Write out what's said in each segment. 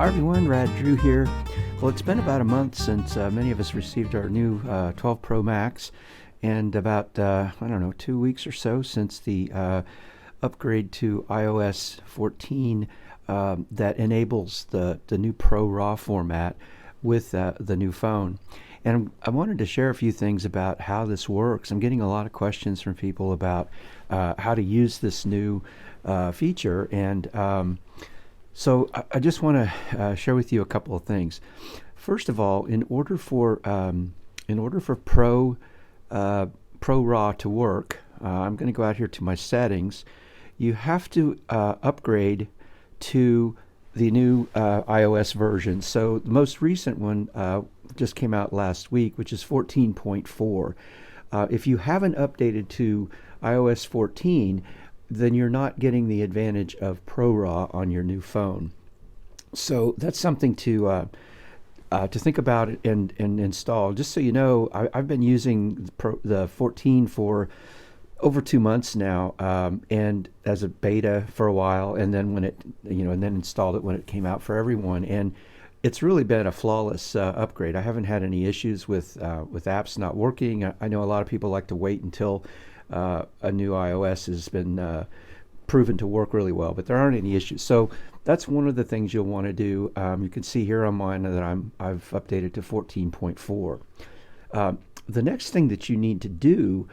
Hi everyone, Rad Drew here. Well, it's been about a month since many of us received our new 12 Pro Max, and about, 2 weeks or so since the upgrade to iOS 14 that enables the new ProRAW format with the new phone. And I wanted to share a few things about how this works. I'm getting a lot of questions from people about how to use this new feature, and so I just want to share with you a couple of things. First of all, in order for ProRAW to work, I'm going to go out here to my settings. You have to upgrade to the new iOS version. So the most recent one just came out last week, which is 14.4. If you haven't updated to iOS 14, then you're not getting the advantage of ProRAW on your new phone. So that's something to think about and install. Just so you know, I've been using the 14 for over 2 months now, and as a beta for a while, and then and then installed it when it came out for everyone, and it's really been a flawless upgrade. I haven't had any issues with apps not working. I know a lot of people like to wait until a new iOS has been proven to work really well, but there aren't any issues. So that's one of the things you'll want to do. You can see here on mine that I've updated to 14.4. The next thing that you need to do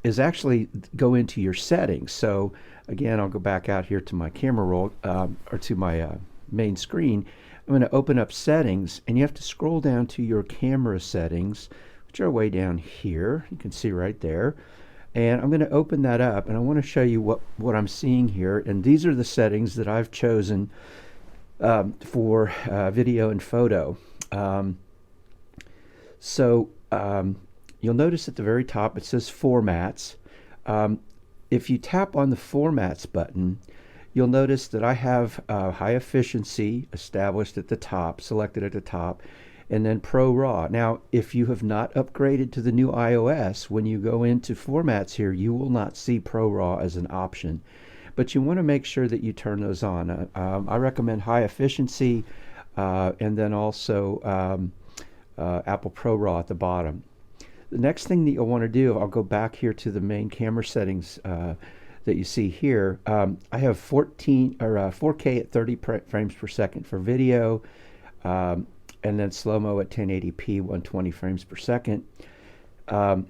is actually go into your settings. So again, I'll go back out here to my camera roll or to my main screen. I'm going to open up settings, and you have to scroll down to your camera settings, which are way down here. You can see right there. And I'm going to open that up, and I want to show you what I'm seeing here. And these are the settings that I've chosen for video and photo. You'll notice at the very top it says Formats. If you tap on the Formats button, you'll notice that I have high efficiency established at the top, selected at the top, and then ProRAW. Now, if you have not upgraded to the new iOS, when you go into Formats here, you will not see ProRAW as an option. But you want to make sure that you turn those on. I recommend high efficiency, and then also Apple ProRAW at the bottom. The next thing that you'll want to do, I'll go back here to the main camera settings that you see here. I have 4K at 30 frames per second for video, and then slow-mo at 1080p, 120 frames per second. The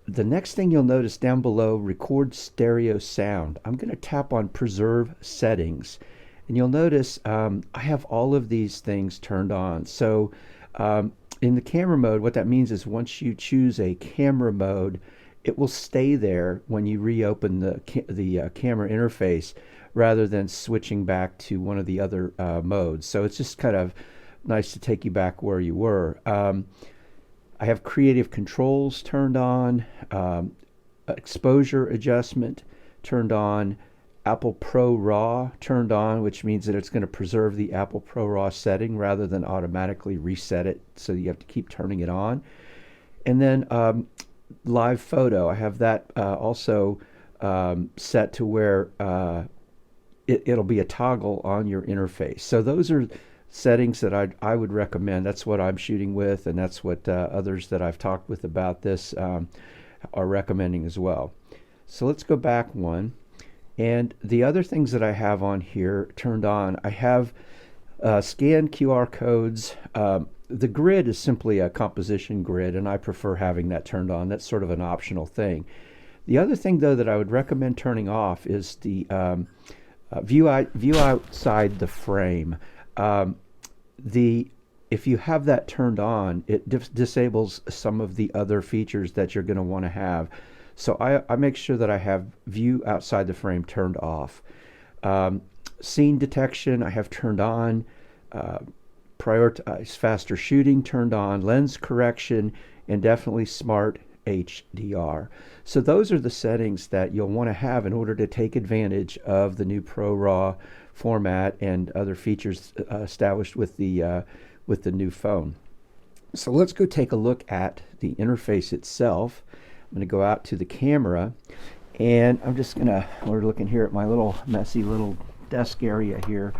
next thing you'll notice down below, record stereo sound. I'm going to tap on preserve settings, and you'll notice I have all of these things turned on. So in the camera mode, what that means is once you choose a camera mode, it will stay there when you reopen the camera interface, rather than switching back to one of the other modes. So it's just kind of nice to take you back where you were. I have creative controls turned on, exposure adjustment turned on, Apple ProRAW turned on, which means that it's going to preserve the Apple ProRAW setting rather than automatically reset it, so you have to keep turning it on. And then live photo, I have that also set to where it'll be a toggle on your interface. So those are settings that I would recommend. That's what I'm shooting with, and that's what others that I've talked with about this are recommending as well. So let's go back one. And the other things that I have on here turned on, I have scan QR codes. The grid is simply a composition grid, and I prefer having that turned on. That's sort of an optional thing. The other thing, though, that I would recommend turning off is the view outside the frame. If you have that turned on, it disables some of the other features that you're going to want to have. So I make sure that I have view outside the frame turned off. Scene detection I have turned on. Prioritize faster shooting turned on. Lens correction, and definitely smart HDR. So those are the settings that you'll want to have in order to take advantage of the new ProRAW format and other features established with the new phone. So let's go take a look at the interface itself. I'm going to go out to the camera, and we're looking here at my little messy little desk area here.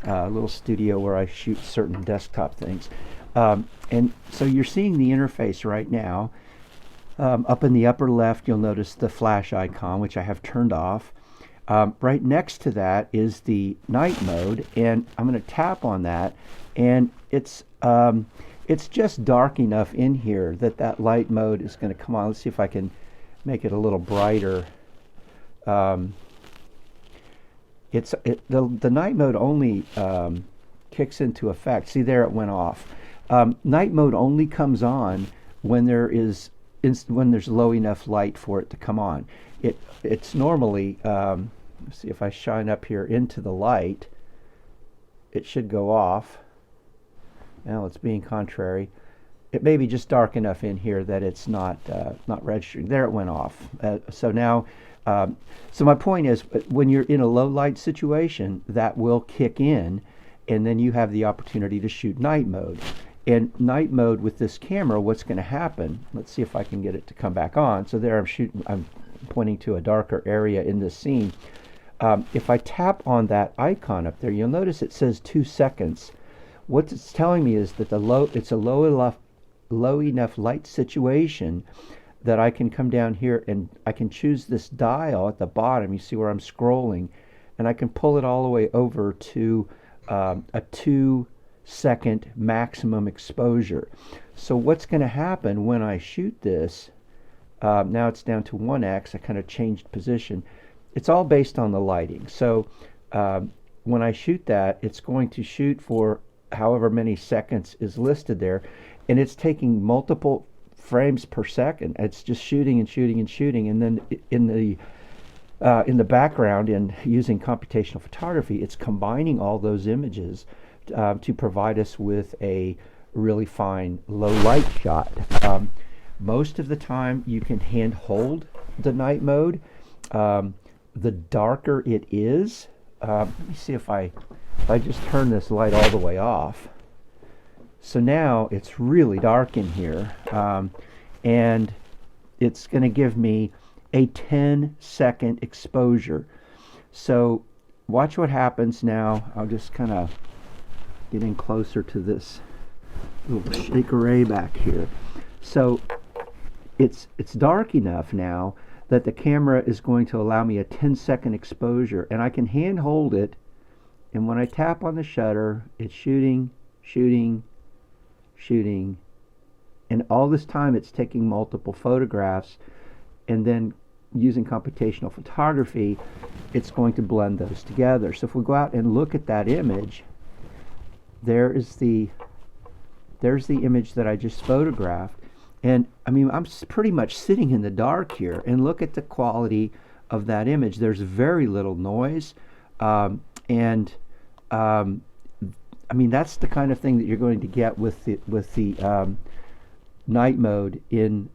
little studio where I shoot certain desktop things. And so you're seeing the interface right now. Up in the upper left, you'll notice the flash icon, which I have turned off. Right next to that is the night mode, and I'm going to tap on that, and it's just dark enough in here that that light mode is going to come on. Let's see if I can make it a little brighter. The night mode only kicks into effect. See there, it went off. Night mode only comes on when there's low enough light for it to come on. It's normally, let's see if I shine up here into the light, it should go off. Now it's being contrary. It may be just dark enough in here that it's not registering. There, it went off. So now, so my point is, when you're in a low light situation, that will kick in, and then you have the opportunity to shoot night mode. In night mode with this camera, what's going to happen? Let's see if I can get it to come back on. So there, I'm pointing to a darker area in this scene. If I tap on that icon up there, you'll notice it says 2 seconds. What it's telling me is that it's a low enough light situation that I can come down here and I can choose this dial at the bottom. You see where I'm scrolling, and I can pull it all the way over to a 2-second maximum exposure. So what's going to happen when I shoot this? Now it's down to 1x. I kind of changed position. It's all based on the lighting. So when I shoot that, it's going to shoot for however many seconds is listed there, and it's taking multiple frames per second. It's just shooting and shooting and shooting, and then in the background, and using computational photography, it's combining all those images to provide us with a really fine low light shot. Most of the time you can hand hold the night mode. The darker it is, let me see if I just turn this light all the way off. So now it's really dark in here, and it's going to give me a 10-second exposure. So watch what happens now. I'll just kind of get in closer to this little shake array back here. So it's dark enough now that the camera is going to allow me a 10-second exposure, and I can hand hold it, and when I tap on the shutter, it's shooting, shooting, shooting, and all this time it's taking multiple photographs, and then using computational photography, it's going to blend those together. So if we go out and look at that image, there's the image that I just photographed, and I mean, I'm pretty much sitting in the dark here, and look at the quality of that image. There's very little noise, I mean, that's the kind of thing that you're going to get with the night mode in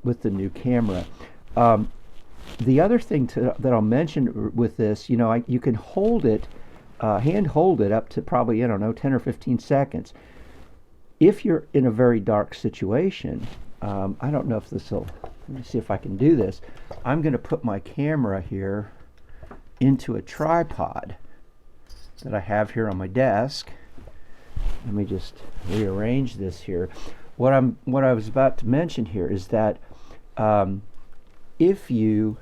with the new camera. The other thing that I'll mention with this, you can hold it, hand hold it up to probably, I don't know, 10 or 15 seconds. If you're in a very dark situation, I don't know if this will, let me see if I can do this. I'm going to put my camera here into a tripod that I have here on my desk. Let me just rearrange this here. What I was about to mention here is that if you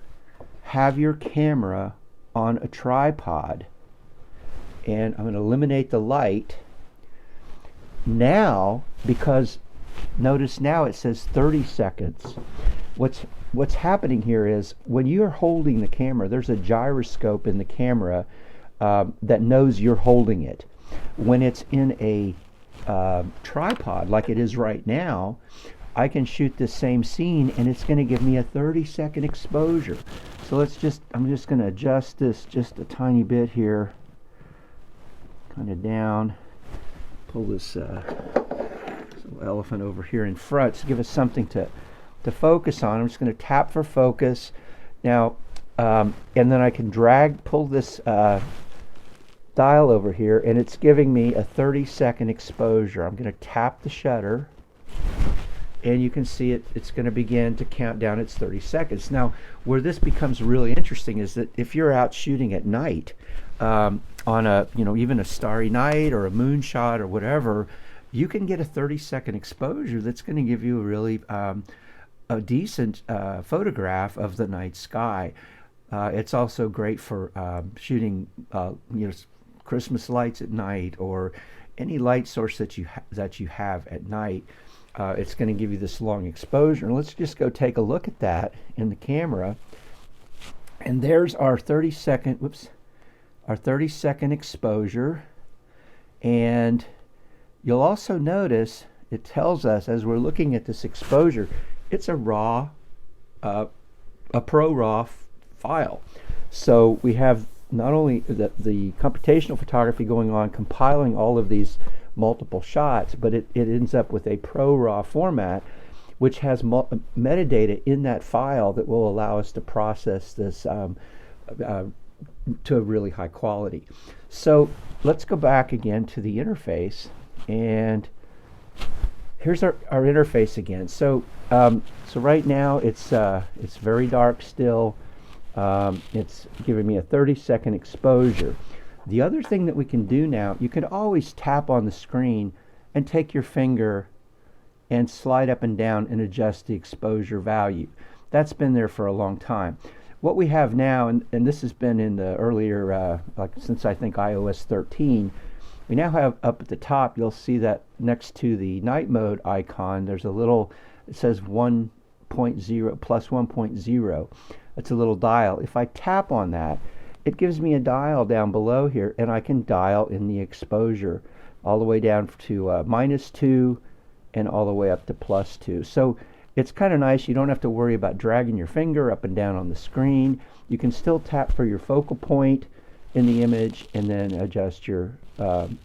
have your camera on a tripod, and I'm going to eliminate the light now, because notice now it says 30 seconds. What's happening here is when you're holding the camera, there's a gyroscope in the camera that knows you're holding it. When it's in a tripod like it is right now, I can shoot this same scene and it's going to give me a 30-second exposure. So I'm just going to adjust this just a tiny bit here, kind of down, pull this elephant over here in front to give us something to focus on. I'm just going to tap for focus now, and then I can pull this dial over here, and it's giving me a 30-second exposure. I'm going to tap the shutter, and you can see it's going to begin to count down its 30 seconds. Now, where this becomes really interesting is that if you're out shooting at night, on a, even a starry night or a moonshot or whatever, you can get a 30-second exposure that's going to give you a really a decent photograph of the night sky. It's also great for shooting, Christmas lights at night, or any light source that you have at night. It's going to give you this long exposure. And let's just go take a look at that in the camera. And there's our 30-second, our 30-second exposure. And you'll also notice it tells us, as we're looking at this exposure, it's a raw, a ProRAW file. So we have not only the computational photography going on, compiling all of these multiple shots, but it ends up with a ProRAW format, which has metadata in that file that will allow us to process this to a really high quality. So let's go back again to the interface, and here's our interface again. So so right now it's very dark still. It's giving me a 30-second exposure. The other thing that we can do now, you can always tap on the screen and take your finger and slide up and down and adjust the exposure value. That's been there for a long time. What we have now, and this has been in the earlier, like since I think iOS 13, we now have up at the top, you'll see that next to the night mode icon, there's a little, it says 1.0 plus 1.0. It's a little dial. If I tap on that, it gives me a dial down below here, and I can dial in the exposure all the way down to -2 and all the way up to +2. So it's kind of nice. You don't have to worry about dragging your finger up and down on the screen. You can still tap for your focal point in the image and then adjust your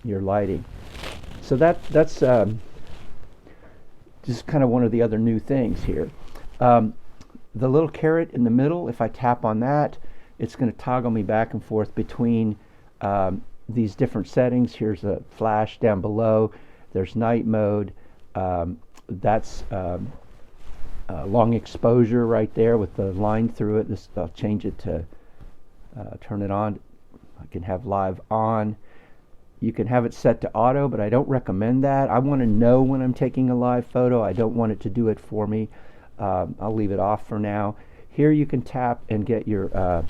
lighting. So that's just kind of one of the other new things here. The little caret in the middle, if I tap on that, it's going to toggle me back and forth between these different settings. Here's a flash down below. There's night mode. That's long exposure right there with the line through it. I'll change it to turn it on. I can have live on. You can have it set to auto, but I don't recommend that. I want to know when I'm taking a live photo. I don't want it to do it for me. I'll leave it off for now. Here you can tap and get your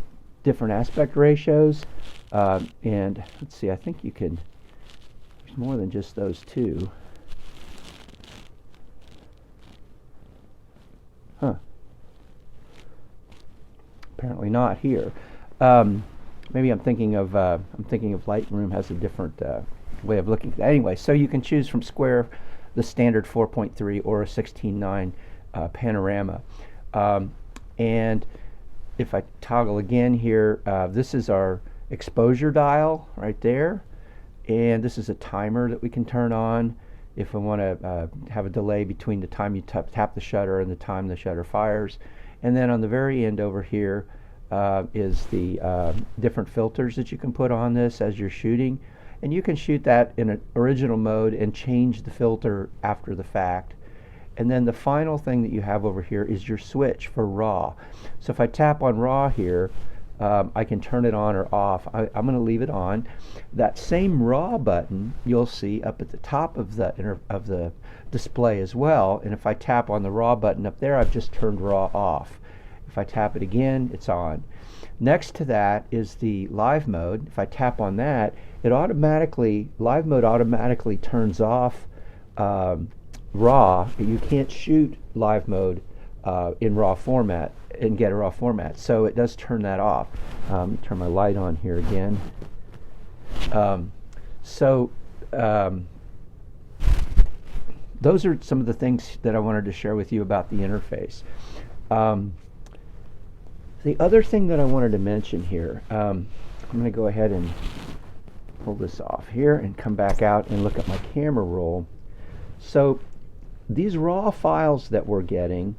different aspect ratios. And let's see, I think you can, there's more than just those two. Huh. Apparently not here. Maybe I'm thinking of Lightroom has a different way of looking at that. Anyway, so you can choose from square, the standard 4.3 or a 16:9 panorama. And if I toggle again here, this is our exposure dial right there, and this is a timer that we can turn on if I want to have a delay between the time you tap the shutter and the time the shutter fires. And then on the very end over here is the different filters that you can put on this as you're shooting, and you can shoot that in an original mode and change the filter after the fact. And then the final thing that you have over here is your switch for RAW. So if I tap on RAW here, I can turn it on or off. I'm going to leave it on. That same RAW button you'll see up at the top of the display as well. And if I tap on the RAW button up there, I've just turned RAW off. If I tap it again, it's on. Next to that is the live mode. If I tap on that, live mode automatically turns off RAW. You can't shoot live mode in RAW format and get a RAW format, so it does turn that off. Turn my light on here again. Those are some of the things that I wanted to share with you about the interface. The other thing that I wanted to mention here, I'm going to go ahead and pull this off here and come back out and look at my camera roll. So these RAW files that we're getting,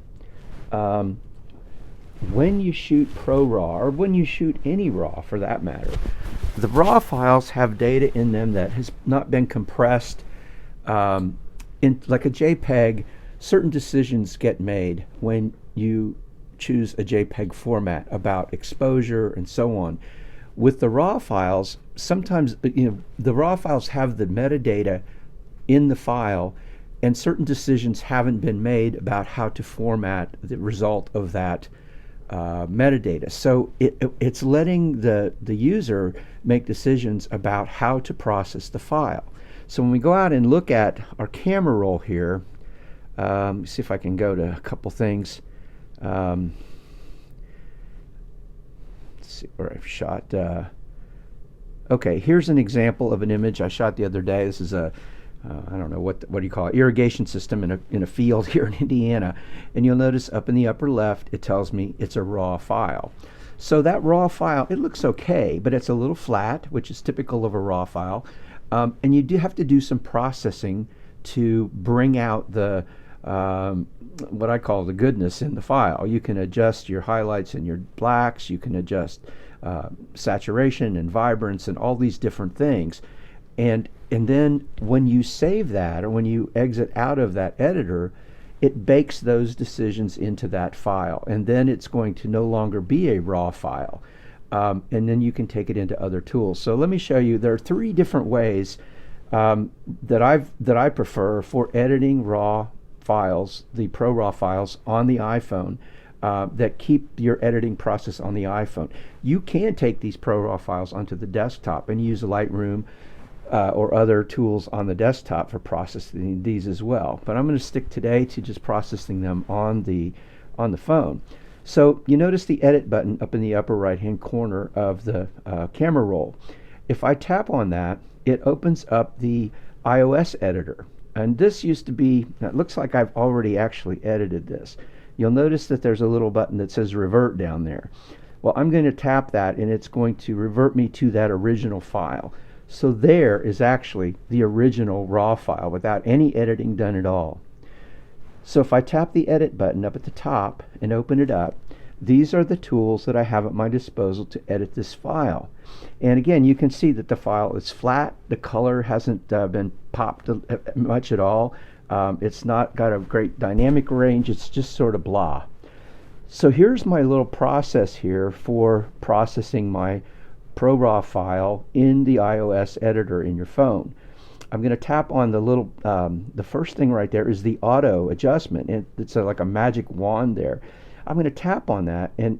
when you shoot ProRAW, or when you shoot any RAW for that matter, the RAW files have data in them that has not been compressed. In like a JPEG, certain decisions get made when you choose a JPEG format about exposure and so on. With the RAW files, sometimes the raw files have the metadata in the file, and certain decisions haven't been made about how to format the result of that metadata. So it's letting the user make decisions about how to process the file. So when we go out and look at our camera roll here, see if I can go to a couple things. Let's see where I've shot. Okay, here's an example of an image I shot the other day. This is a I don't know what do you call it, irrigation system in a field here in Indiana, and you'll notice up in the upper left it tells me it's a raw file. So that raw file, it looks okay, but it's a little flat, which is typical of a raw file, and you do have to do some processing to bring out the what I call the goodness in the file. You can adjust your highlights and your blacks, you can adjust saturation and vibrance and all these different things. And then when you save that, or when you exit out of that editor, it bakes those decisions into that file, and then it's going to no longer be a raw file. And then you can take it into other tools. So let me show you. There are 3 different ways that I prefer for editing raw files, the ProRAW files on the iPhone, that keep your editing process on the iPhone. You can take these ProRAW files onto the desktop and use Lightroom or other tools on the desktop for processing these as well. But I'm going to stick today to just processing them on the phone. So you notice the edit button up in the upper right hand corner of the camera roll. If I tap on that, it opens up the iOS editor. And this used to be, it looks like I've already actually edited this. You'll notice that there's a little button that says Revert down there. Well, I'm going to tap that, and it's going to revert me to that original file. So there is actually the original raw file without any editing done at all. So if I tap the edit button up at the top and open it up, these are the tools that I have at my disposal to edit this file. And again, you can see that the file is flat. The color hasn't been popped much at all. It's not got a great dynamic range. It's just sort of blah. So here's my little process here for processing my ProRAW file in the iOS editor in your phone. I'm going to tap on the little, the first thing right there is the auto adjustment. It's like a magic wand there. I'm going to tap on that, and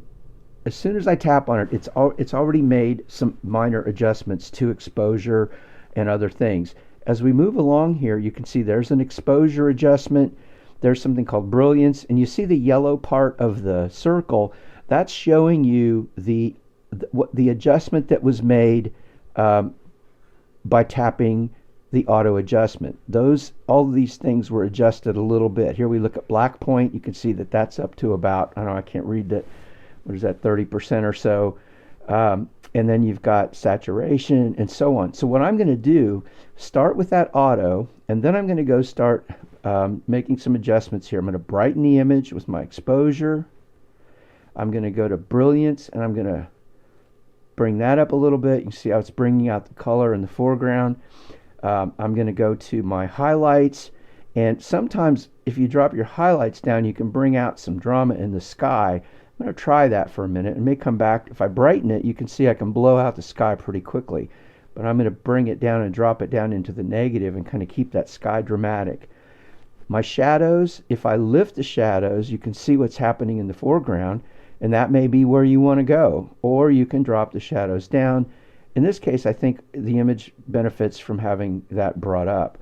as soon as I tap on it, it's already made some minor adjustments to exposure and other things. As we move along here, you can see there's an exposure adjustment. There's something called brilliance, and you see the yellow part of the circle. That's showing you the adjustment that was made by tapping the auto adjustment. All of these things were adjusted a little bit. Here we look at black point. You can see that that's up to about, I don't know, I can't read that. What is that, 30% or so? And then you've got saturation and so on. So what I'm going to do, start with that auto, and then I'm going to go start making some adjustments here. I'm going to brighten the image with my exposure. I'm going to go to brilliance, and I'm going to bring that up a little bit. You can see how it's bringing out the color in the foreground. I'm going to go to my highlights, and sometimes if you drop your highlights down, you can bring out some drama in the sky. I'm going to try that for a minute and may come back. If I brighten it, you can see I can blow out the sky pretty quickly. But I'm going to bring it down and drop it down into the negative and kind of keep that sky dramatic. My shadows, if I lift the shadows, you can see what's happening in the foreground, and that may be where you want to go. Or you can drop the shadows down. In this case, I think the image benefits from having that brought up.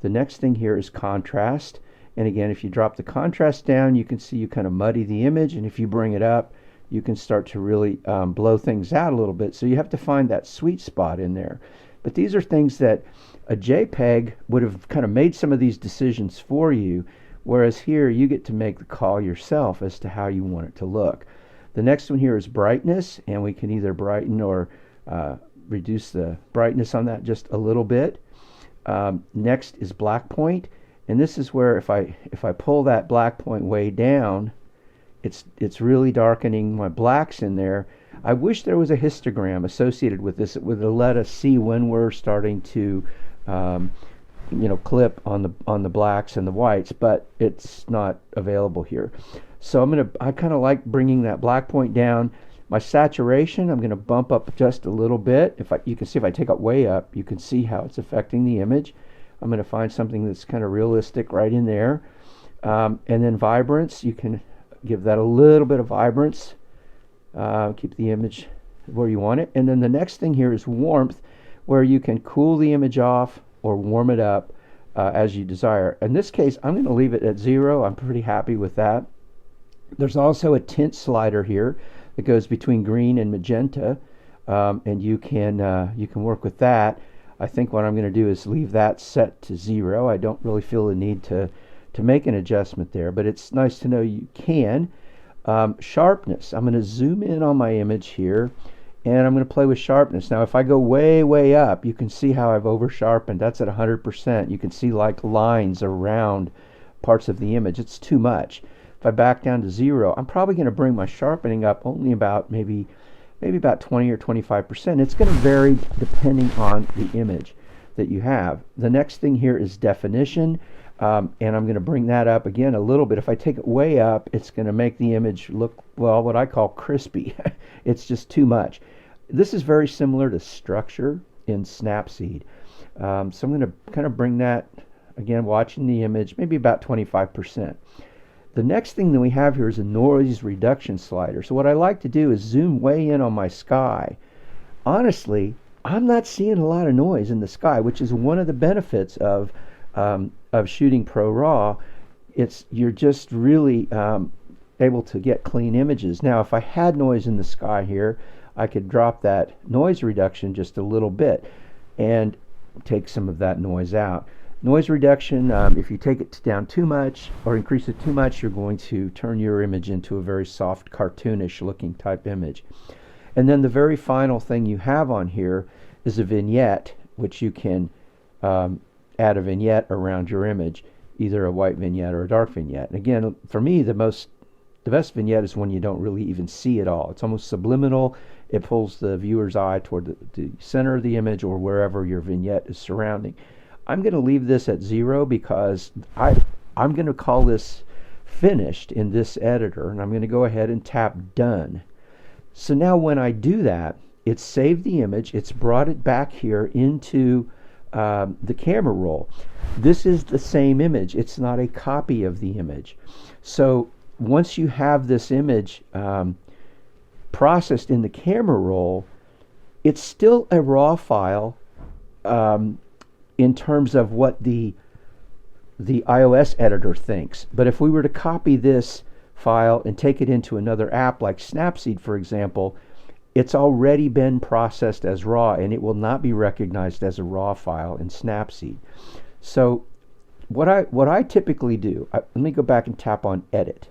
The next thing here is contrast. And again, if you drop the contrast down, you can see you kind of muddy the image, and if you bring it up, you can start to really blow things out a little bit. So you have to find that sweet spot in there. But these are things that a JPEG would have kind of made some of these decisions for you, whereas here you get to make the call yourself as to how you want it to look. The next one here is brightness, and we can either brighten or reduce the brightness on that just a little bit. Next is black point. And this is where if I pull that black point way down, it's really darkening my blacks in there. I wish there was a histogram associated with this. It would let us see when we're starting to clip on the blacks and the whites, but it's not available here. So I kind of like bringing that black point down. My saturation, I'm going to bump up just a little bit. You can see if I take it way up, you can see how it's affecting the image. I'm going to find something that's kind of realistic right in there. And then vibrance, you can give that a little bit of vibrance. Keep the image where you want it. And then the next thing here is warmth, where you can cool the image off or warm it up as you desire. In this case, I'm going to leave it at 0. I'm pretty happy with that. There's also a tint slider here that goes between green and magenta, and you can work with that. I think what I'm going to do is leave that set to 0. I don't really feel the need to make an adjustment there, but it's nice to know you can. Sharpness, I'm going to zoom in on my image here, and I'm going to play with sharpness. Now if I go way up, you can see how I've over sharpened. That's at 100%. You can see like lines around parts of the image. It's too much. If I back down to 0, I'm probably going to bring my sharpening up only about maybe about 20 or 25%. It's going to vary depending on the image that you have. The next thing here is definition, and I'm going to bring that up again a little bit. If I take it way up, it's going to make the image look, well, what I call crispy. It's just too much. This is very similar to structure in Snapseed. So I'm going to kind of bring that, again, watching the image, maybe about 25%. The next thing that we have here is a noise reduction slider. So what I like to do is zoom way in on my sky. Honestly, I'm not seeing a lot of noise in the sky, which is one of the benefits of shooting ProRAW. You're just really able to get clean images. Now, if I had noise in the sky here, I could drop that noise reduction just a little bit and take some of that noise out. Noise reduction, if you take it down too much or increase it too much, you're going to turn your image into a very soft, cartoonish looking type image. And then the very final thing you have on here is a vignette, which you can add a vignette around your image, either a white vignette or a dark vignette. And again, for me, the best vignette is when you don't really even see it all. It's almost subliminal. It pulls the viewer's eye toward the center of the image or wherever your vignette is surrounding. I'm going to leave this at 0 because I'm going to call this finished in this editor, and I'm going to go ahead and tap done. So now when I do that, it's saved the image, it's brought it back here into the camera roll. This is the same image, it's not a copy of the image. So once you have this image processed in the camera roll, it's still a raw file in terms of what the iOS editor thinks. But if we were to copy this file and take it into another app like Snapseed, for example, it's already been processed as RAW and it will not be recognized as a RAW file in Snapseed. So what I typically do, let me go back and tap on Edit.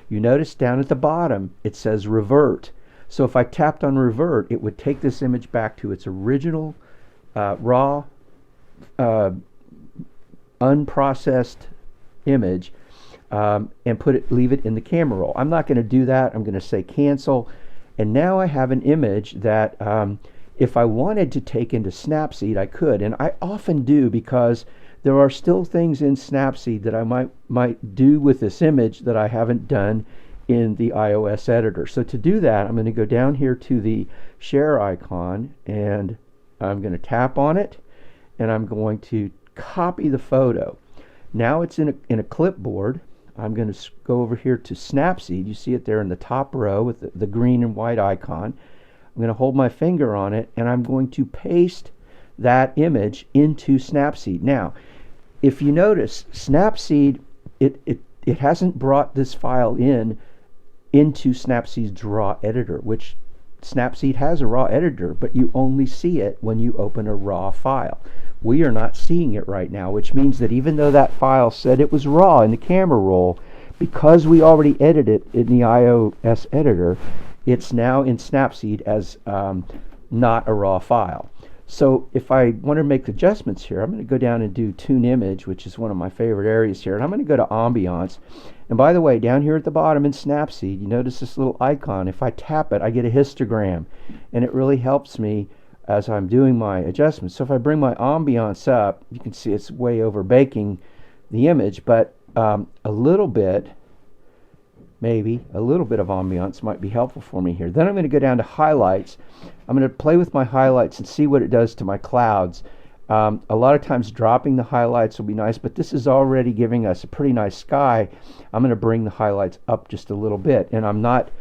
You notice down at the bottom it says Revert. So if I tapped on Revert, it would take this image back to its original RAW unprocessed image and leave it in the camera roll. I'm not going to do that. I'm going to say cancel, and now I have an image that if I wanted to take into Snapseed, I could, and I often do because there are still things in Snapseed that I might do with this image that I haven't done in the iOS editor. So to do that, I'm going to go down here to the share icon and I'm going to tap on it and I'm going to copy the photo. Now it's in a clipboard. I'm going to go over here to Snapseed. You see it there in the top row with the green and white icon. I'm going to hold my finger on it and I'm going to paste that image into Snapseed. Now, if you notice, Snapseed, it hasn't brought this file into Snapseed's raw editor, which Snapseed has a raw editor, but you only see it when you open a raw file. We are not seeing it right now, which means that even though that file said it was raw in the camera roll, because we already edited it in the iOS editor, it's now in Snapseed as not a raw file. So if I want to make adjustments here, I'm going to go down and do Tune Image, which is one of my favorite areas here, and I'm going to go to Ambiance. And by the way, down here at the bottom in Snapseed, you notice this little icon. If I tap it, I get a histogram, and it really helps me as I'm doing my adjustments. So if I bring my Ambiance up, you can see it's way over baking the image, but a little bit maybe a little bit of ambiance might be helpful for me here. Then I'm going to go down to highlights. I'm going to play with my highlights and see what it does to my clouds. A lot of times dropping the highlights will be nice, but this is already giving us a pretty nice sky. I'm going to bring the highlights up just a little bit, and I'm not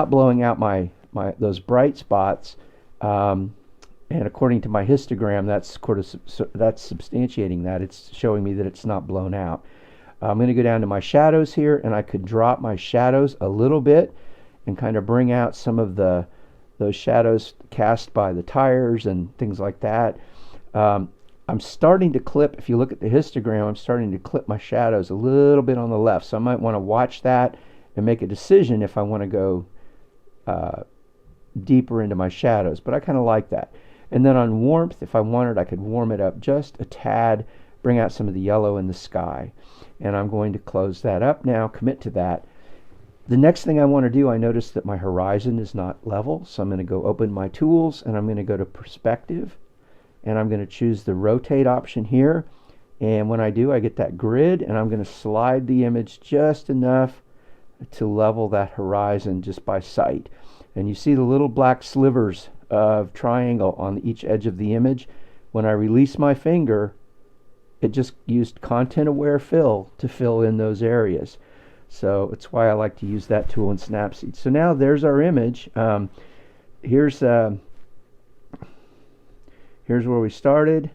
blowing out my those bright spots. And according to my histogram, that's substantiating that. It's showing me that it's not blown out. I'm going to go down to my shadows here, and I could drop my shadows a little bit and kind of bring out some of those shadows cast by the tires and things like that. I'm starting to clip, if you look at the histogram, I'm starting to clip my shadows a little bit on the left. So I might want to watch that and make a decision if I want to go deeper into my shadows. But I kind of like that. And then on warmth, if I wanted, I could warm it up just a tad, bring out some of the yellow in the sky. And I'm going to close that up now, commit to that. The next thing I want to do, I notice that my horizon is not level, so I'm going to go open my tools, and I'm going to go to perspective, and I'm going to choose the rotate option here. And when I do, I get that grid, and I'm going to slide the image just enough to level that horizon just by sight. And you see the little black slivers of triangle on each edge of the image. When I release my finger, it just used content aware fill to fill in those areas. So it's why I like to use that tool in Snapseed. So now there's our image. Here's where we started,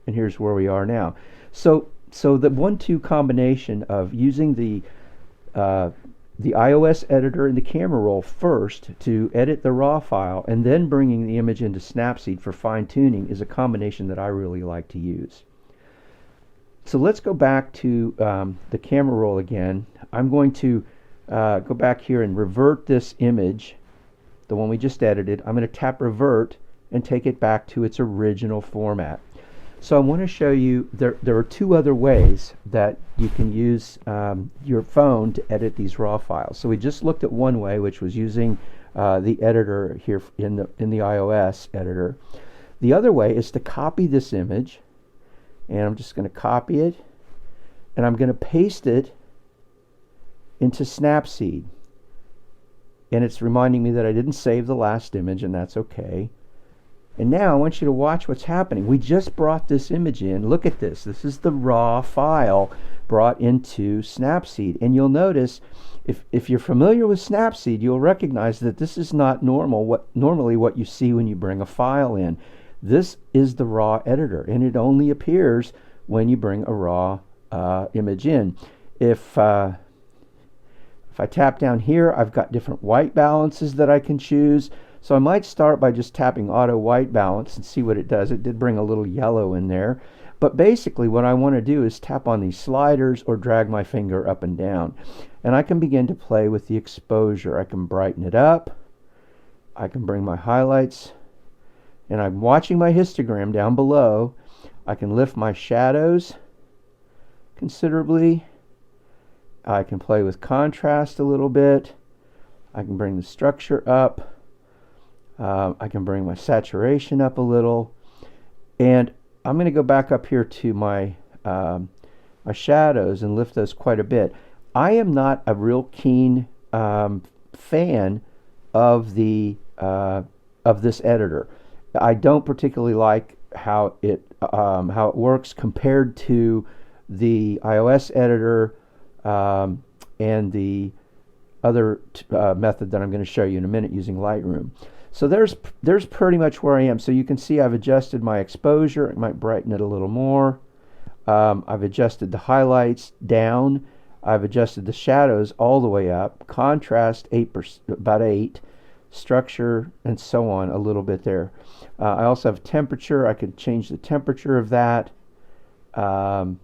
and here's where we are now. So the 1-2 combination of using the iOS editor and the camera roll first to edit the RAW file, and then bringing the image into Snapseed for fine-tuning is a combination that I really like to use. So let's go back to the camera roll again. I'm going to go back here and revert this image, the one we just edited. I'm going to tap revert and take it back to its original format. So I want to show you there are two other ways that you can use your phone to edit these RAW files. So we just looked at one way, which was using the editor here in the iOS editor. The other way is to copy this image, and I'm just going to copy it, and I'm going to paste it into Snapseed. And it's reminding me that I didn't save the last image, and that's okay. And now I want you to watch what's happening. We just brought this image in. Look at this. This is the RAW file brought into Snapseed. And you'll notice, if you're familiar with Snapseed, you'll recognize that this is not normally what you see when you bring a file in. This is the RAW editor, and it only appears when you bring a RAW image in. If I tap down here, I've got different white balances that I can choose. So I might start by just tapping auto white balance and see what it does. It did bring a little yellow in there. But basically what I want to do is tap on these sliders or drag my finger up and down. And I can begin to play with the exposure. I can brighten it up. I can bring my highlights. And I'm watching my histogram down below. I can lift my shadows considerably. I can play with contrast a little bit. I can bring the structure up. I can bring my saturation up a little, and I'm going to go back up here to my my shadows and lift those quite a bit. I am not a real keen fan of this editor. I don't particularly like how it works compared to the iOS editor and the other method that I'm going to show you in a minute using Lightroom. So there's pretty much where I am. So you can see I've adjusted my exposure. I might brighten it a little more. I've adjusted the highlights down. I've adjusted the shadows all the way up. Contrast about 8. Structure and so on a little bit there. I also have temperature. I could change the temperature of that. And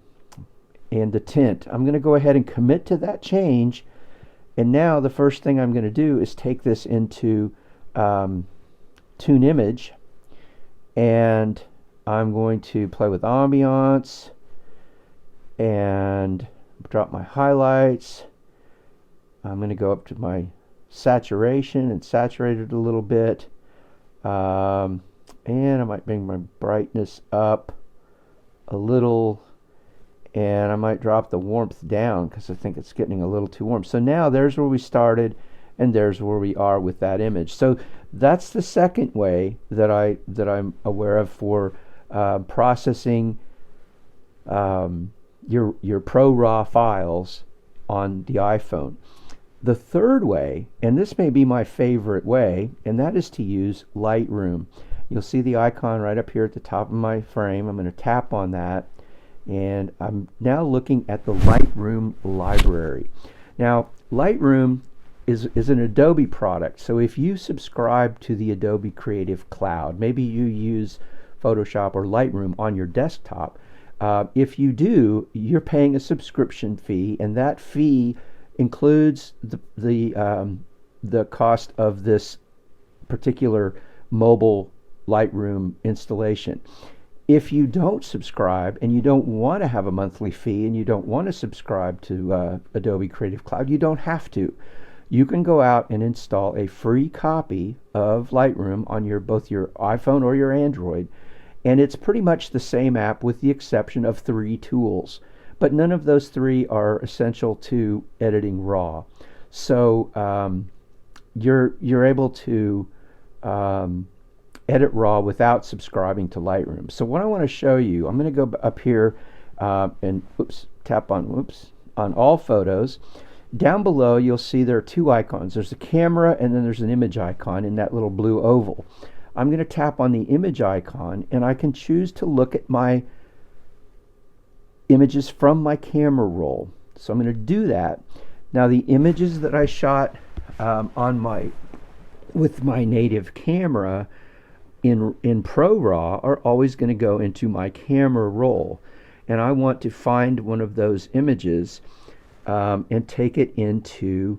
the tint. I'm going to go ahead and commit to that change. And now the first thing I'm going to do is take this into Tune Image, and I'm going to play with ambiance and drop my highlights. I'm going to go up to my saturation and saturate it a little bit, and I might bring my brightness up a little, and I might drop the warmth down because I think it's getting a little too warm. So now there's where we started, and there's where we are with that image. So that's the second way that I'm aware of for processing your ProRAW files on the iPhone. The third way, and this may be my favorite way, and that is to use Lightroom. You'll see the icon right up here at the top of my frame. I'm going to tap on that, and I'm now looking at the Lightroom library. Now, Lightroom is an Adobe product, so if you subscribe to the Adobe Creative Cloud, maybe you use Photoshop or Lightroom on your desktop. If you do, you're paying a subscription fee, and that fee includes the cost of this particular mobile Lightroom installation. If you don't subscribe and you don't want to have a monthly fee and you don't want to subscribe to Adobe Creative Cloud, you don't have to. You can go out and install a free copy of Lightroom on both your iPhone or your Android, and it's pretty much the same app with the exception of 3 tools. But none of those 3 are essential to editing RAW. So you're able to edit RAW without subscribing to Lightroom. So what I want to show you, I'm going to go up here and tap on all photos. Down below you'll see there are 2 icons. There's a camera and then there's an image icon in that little blue oval. I'm going to tap on the image icon, and I can choose to look at my images from my camera roll. So I'm going to do that. Now the images that I shot with my native camera in ProRAW are always going to go into my camera roll, and I want to find one of those images and take it into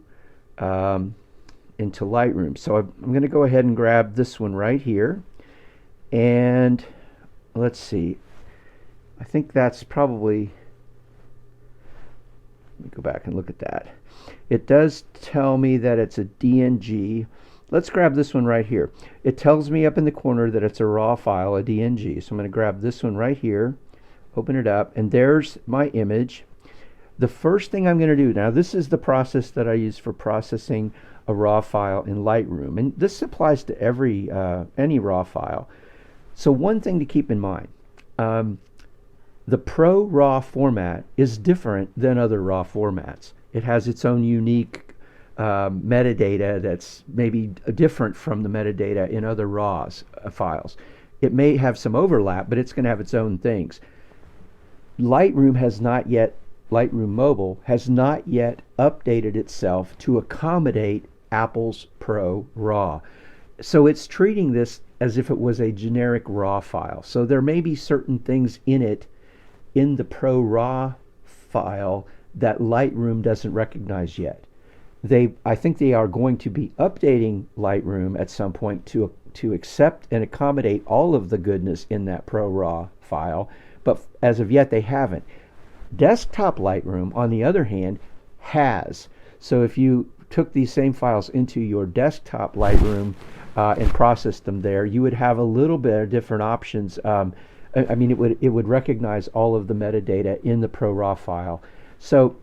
Lightroom. So I'm going to go ahead and grab this one right here, and let's see, I think that's probably, let me go back and look at that. It does tell me that it's a DNG. Let's grab this one right here. It tells me up in the corner that it's a RAW file, a DNG. So I'm going to grab this one right here, open it up, and there's my image. The first thing I'm going to do, now this is the process that I use for processing a RAW file in Lightroom, and this applies to any RAW file. So one thing to keep in mind, the ProRAW format is different than other RAW formats. It has its own unique metadata that's maybe different from the metadata in other RAW files. It may have some overlap, but it's going to have its own things. Lightroom Mobile has not yet updated itself to accommodate Apple's ProRAW. So it's treating this as if it was a generic RAW file. So there may be certain things in it, in the ProRAW file, that Lightroom doesn't recognize yet. I think they are going to be updating Lightroom at some point to accept and accommodate all of the goodness in that ProRAW file, but as of yet they haven't. Desktop Lightroom, on the other hand, has. So if you took these same files into your desktop Lightroom and processed them there, you would have a little bit of different options. I mean, it would recognize all of the metadata in the ProRAW file. So,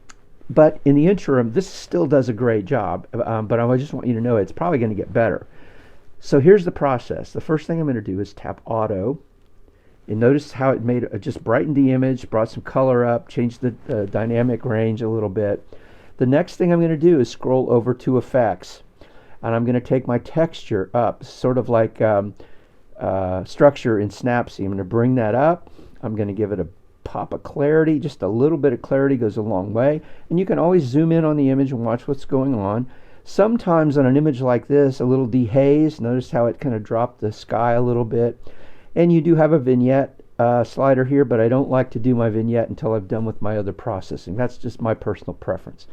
but in the interim, this still does a great job. But I just want you to know it's probably going to get better. So here's the process. The first thing I'm going to do is tap Auto. And notice how it just brightened the image, brought some color up, changed the dynamic range a little bit. The next thing I'm going to do is scroll over to Effects, and I'm going to take my texture up, sort of like structure in Snapseed. I'm going to bring that up. I'm going to give it a pop of clarity. Just a little bit of clarity goes a long way. And you can always zoom in on the image and watch what's going on. Sometimes on an image like this, a little dehaze. Notice how it kind of dropped the sky a little bit. And you do have a vignette slider here, but I don't like to do my vignette until I've done with my other processing. That's just my personal preference.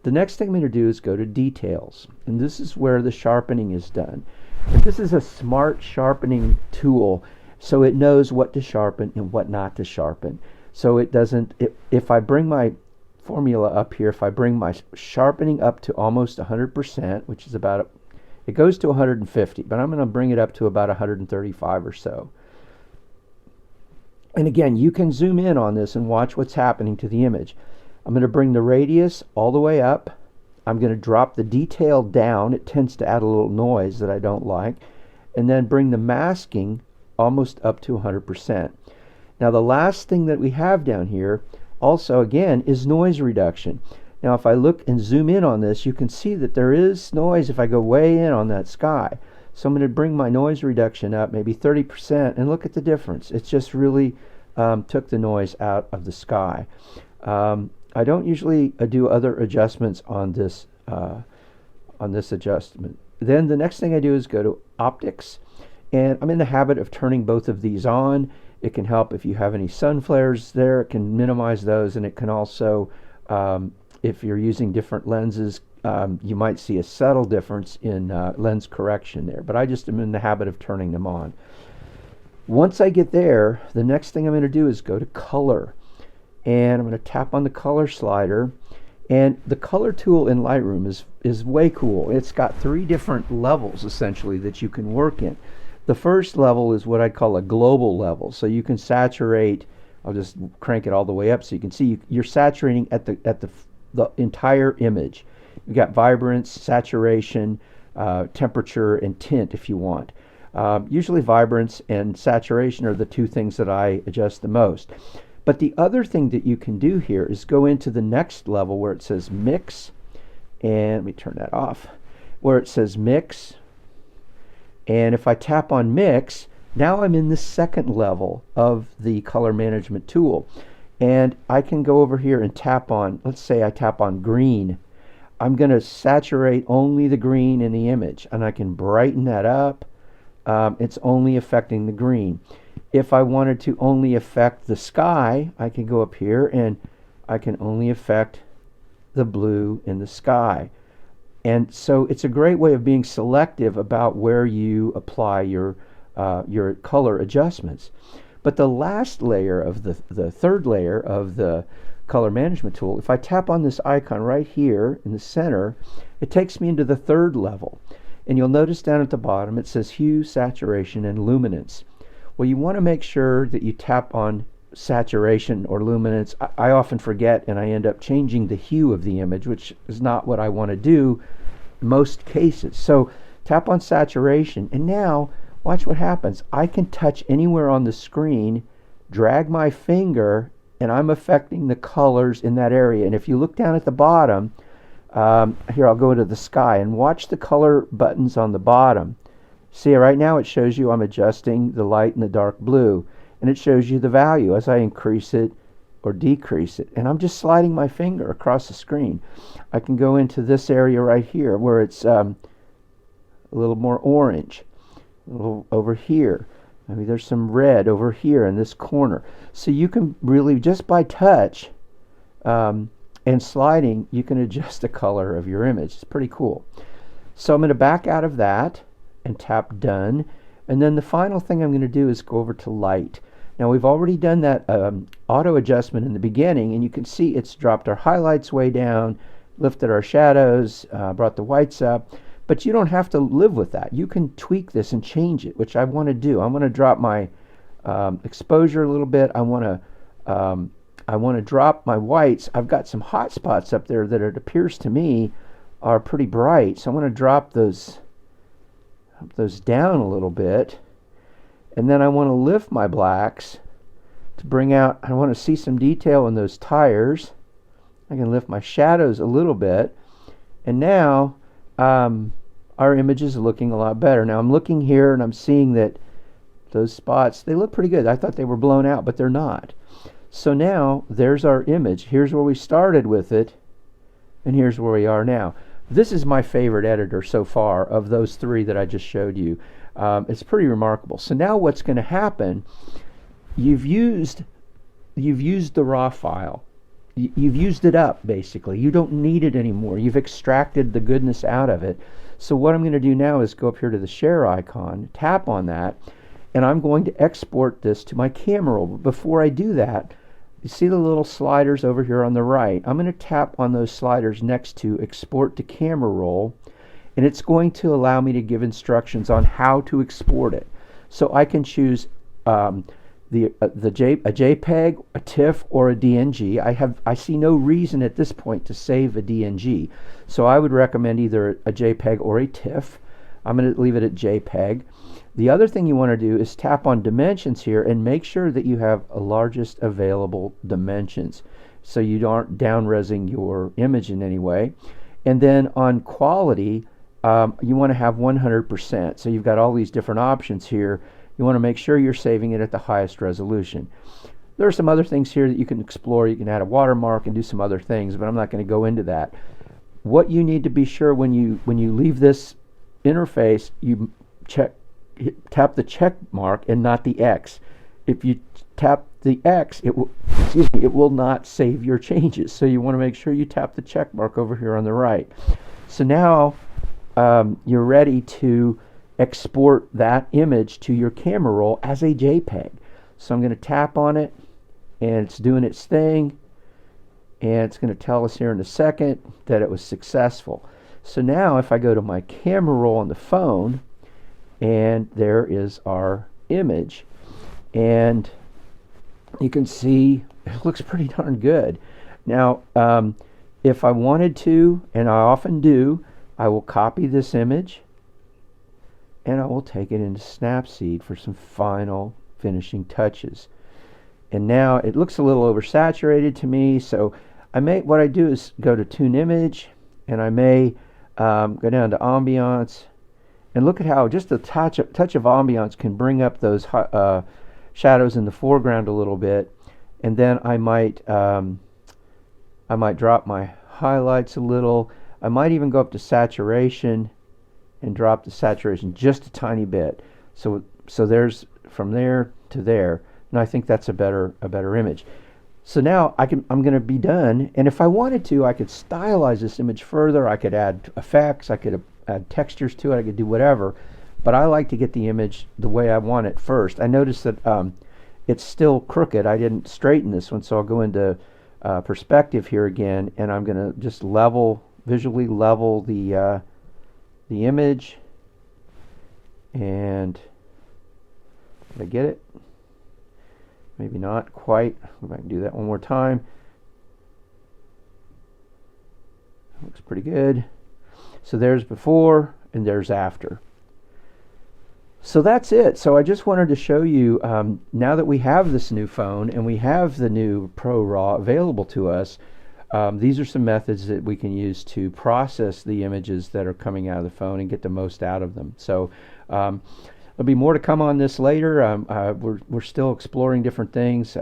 The next thing I'm going to do is go to Details, and this is where the sharpening is done. And this is a smart sharpening tool, so it knows what to sharpen and what not to sharpen. So it doesn't, if I bring my formula up here, if I bring my sharpening up to almost 100%, which is about it goes to 150, but I'm going to bring it up to about 135 or so. And again, you can zoom in on this and watch what's happening to the image. I'm going to bring the radius all the way up. I'm going to drop the detail down. It tends to add a little noise that I don't like. And then bring the masking almost up to 100%. Now the last thing that we have down here also again is noise reduction. Now if I look and zoom in on this, you can see that there is noise if I go way in on that sky. So I'm going to bring my noise reduction up maybe 30% and look at the difference. It's just really took the noise out of the sky. I don't usually do other adjustments on this adjustment. Then the next thing I do is go to optics, and I'm in the habit of turning both of these on. It can help if you have any sun flares there. It can minimize those, and it can also, if you're using different lenses, you might see a subtle difference in lens correction there. But I just am in the habit of turning them on. Once I get there, the next thing I'm going to do is go to color. And I'm going to tap on the color slider. And the color tool in Lightroom is way cool. It's got 3 different levels essentially that you can work in. The first level is what I call a global level. So you can saturate, I'll just crank it all the way up so you can see you're saturating at the entire image. You've got vibrance, saturation, temperature, and tint if you want. Usually vibrance and saturation are the 2 things that I adjust the most. But the other thing that you can do here is go into the next level where it says mix, and let me turn that off, where it says mix, and if I tap on mix, now I'm in the second level of the color management tool, and I can go over here and tap on, let's say I tap on green. I'm going to saturate only the green in the image, and I can brighten that up. It's only affecting the green. If I wanted to only affect the sky, I can go up here and I can only affect the blue in the sky. And so it's a great way of being selective about where you apply your color adjustments. But the last layer of the third layer of the color management tool, if I tap on this icon right here in the center, it takes me into the third level. And you'll notice down at the bottom it says hue, saturation, and luminance. Well, you want to make sure that you tap on saturation or luminance. I often forget and I end up changing the hue of the image, which is not what I want to do in most cases. So tap on saturation, and now watch what happens. I can touch anywhere on the screen, drag my finger, and I'm affecting the colors in that area. And if you look down at the bottom, here I'll go to the sky and watch the color buttons on the bottom. See, right now it shows you I'm adjusting the light and the dark blue, and it shows you the value as I increase it or decrease it. And I'm just sliding my finger across the screen. I can go into this area right here where it's a little more orange, a little over here. Maybe there's some red over here in this corner. So you can really, just by touch and sliding, you can adjust the color of your image. It's pretty cool. So I'm going to back out of that and tap done, and then the final thing I'm going to do is go over to light. Now we've already done that auto adjustment in the beginning, and you can see it's dropped our highlights way down, lifted our shadows, brought the whites up, but you don't have to live with that. You can tweak this and change it, which I want to do. I want to drop my exposure a little bit. I want to drop my whites. I've got some hot spots up there that it appears to me are pretty bright, so I want to drop those down a little bit, and then I want to lift my blacks to bring out, I want to see some detail in those tires. I can lift my shadows a little bit, and now our image is looking a lot better. Now I'm looking here and I'm seeing that those spots, they look pretty good. I thought they were blown out, but they're not. So now there's our image. Here's where we started with it, and here's where we are now. This is my favorite editor so far of those 3 that I just showed you. It's pretty remarkable. So now what's going to happen, you've used the raw file. You've used it up, basically. You don't need it anymore. You've extracted the goodness out of it. So what I'm going to do now is go up here to the share icon, tap on that, and I'm going to export this to my camera roll. But before I do that, you see the little sliders over here on the right. I'm going to tap on those sliders next to export to camera roll, and it's going to allow me to give instructions on how to export it. So I can choose a JPEG, a TIFF, or a DNG. I see no reason at this point to save a DNG, so I would recommend either a JPEG or a TIFF. I'm going to leave it at JPEG. The other thing you want to do is tap on dimensions here and make sure that you have a largest available dimensions, so you aren't down-resing your image in any way. And then on quality, you want to have 100%. So you've got all these different options here. You want to make sure you're saving it at the highest resolution. There are some other things here that you can explore. You can add a watermark and do some other things, but I'm not going to go into that. What you need to be sure when you leave this interface, you tap the check mark and not the X. If you tap the X, it will not save your changes. So you want to make sure you tap the check mark over here on the right. So now you're ready to export that image to your camera roll as a JPEG. So I'm going to tap on it, and it's doing its thing, and it's going to tell us here in a second that it was successful. So now if I go to my camera roll on the phone, and there is our image, and you can see it looks pretty darn good. Now if I wanted to, and I often do, I will copy this image and I will take it into Snapseed for some final finishing touches. And now it looks a little oversaturated to me, so what I do is go to Tune Image, and I may go down to Ambiance, and look at how just a touch of ambiance can bring up those shadows in the foreground a little bit. And then I might drop my highlights a little. I might even go up to saturation and drop the saturation just a tiny bit. So there's from there to there, and I think that's a better image. So now I'm going to be done, and if I wanted to, I could stylize this image further. I could add effects, I could add textures to it, I could do whatever, but I like to get the image the way I want it first. I noticed that it's still crooked. I didn't straighten this one, so I'll go into perspective here again, and I'm going to just visually level the image. And did I get it? Maybe not quite. If I can do that one more time. Looks pretty good. So there's before and there's after. So that's it. So I just wanted to show you, now that we have this new phone and we have the new ProRAW available to us, these are some methods that we can use to process the images that are coming out of the phone and get the most out of them. So there'll be more to come on this later. We're still exploring different things.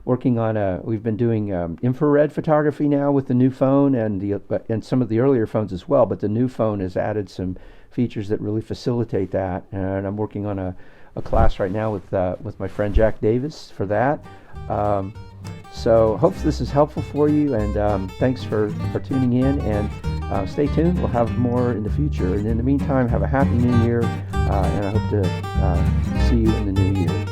Working on we've been doing infrared photography now with the new phone, and some of the earlier phones as well. But the new phone has added some features that really facilitate that. And I'm working on a class right now with my friend Jack Davis for that. So hope this is helpful for you, and thanks for tuning in, and stay tuned. We'll have more in the future, and in the meantime, have a happy new year, and I hope to see you in the new year.